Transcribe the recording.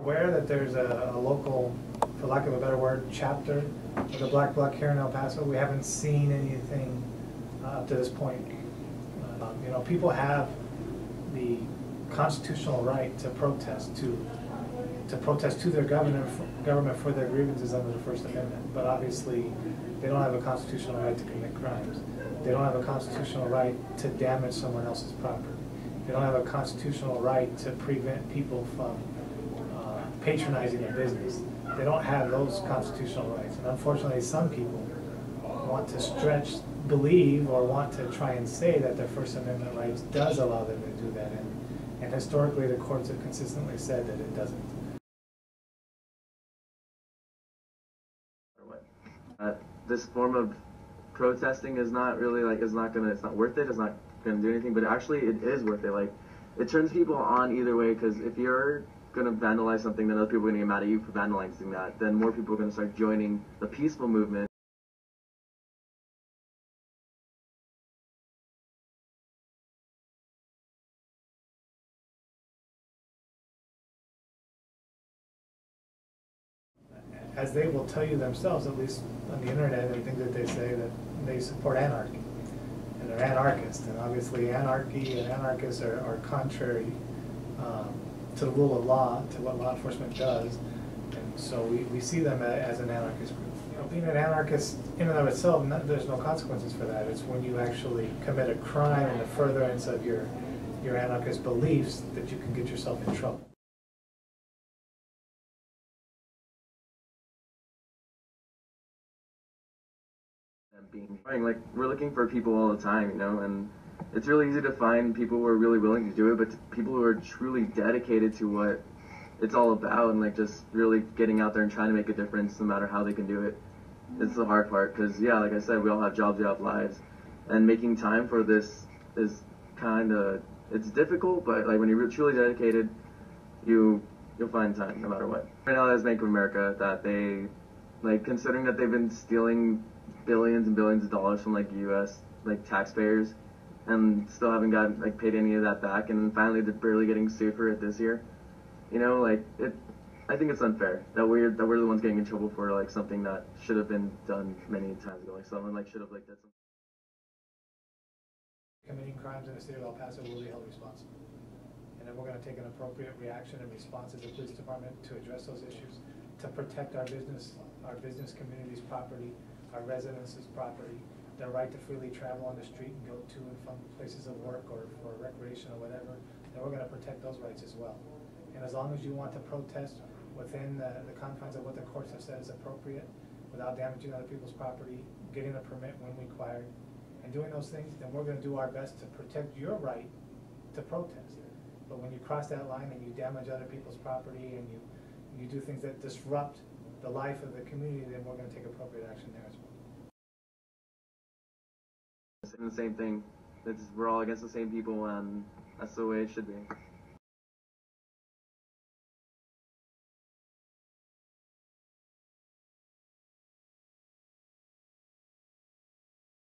aware that there's a local, for lack of a better word, chapter of the Black Bloc here in El Paso. We haven't seen anything up to this point. You know, people have the constitutional right to protest, to protest to their government for their grievances under the First Amendment. But obviously, they don't have a constitutional right to commit crimes. They don't have a constitutional right to damage someone else's property. They don't have a constitutional right to prevent people from patronizing a business. They don't have those constitutional rights. And unfortunately, some people want to stretch, believe, or want to try and say that their First Amendment rights does allow them to do that. And historically, the courts have consistently said that it doesn't. This form of protesting is not really it's not worth it. It's not gonna do anything. But actually, it is worth it. Like, it turns people on either way. Because if you're gonna vandalize something, then other people are gonna get mad at you for vandalizing that. Then more people are gonna start joining the peaceful movement. As they will tell you themselves, at least on the internet, I think that they say that they support anarchy, and they're anarchists, and obviously anarchy and anarchists are contrary to the rule of law, to what law enforcement does, and so we see them as an anarchist group. You know, being an anarchist in and of itself, there's no consequences for that. It's when you actually commit a crime in the furtherance of your anarchist beliefs that you can get yourself in trouble. Like, we're looking for people all the time, you know, and it's really easy to find people who are really willing to do it, but people who are truly dedicated to what it's all about, and like just really getting out there and trying to make a difference no matter how they can do it. It's the hard part, because yeah, like I said, we all have jobs, we have lives, and making time for this is it's difficult, but like when you're truly dedicated, you'll find time no matter what. Right now, there's Bank of America that they, like, considering that they've been stealing billions and billions of dollars from like U.S. like taxpayers, and still haven't gotten paid any of that back, and then finally they're barely getting sued for it this year. You know, I think it's unfair that we're the ones getting in trouble for like something that should have been done many times ago. Like someone should have done something. Committing crimes in the state of El Paso will be held responsible, and then we're going to take an appropriate reaction and response as a police department to address those issues, to protect our business community's property, our residents' property, their right to freely travel on the street and go to and from places of work or for recreation or whatever, then we're going to protect those rights as well. And as long as you want to protest within the confines of what the courts have said is appropriate, without damaging other people's property, getting a permit when required, and doing those things, then we're going to do our best to protect your right to protest. But when you cross that line and you damage other people's property and you do things that disrupt the life of the community, then we're going to take appropriate action there as well. The same thing. We're all against the same people, and that's the way it should be.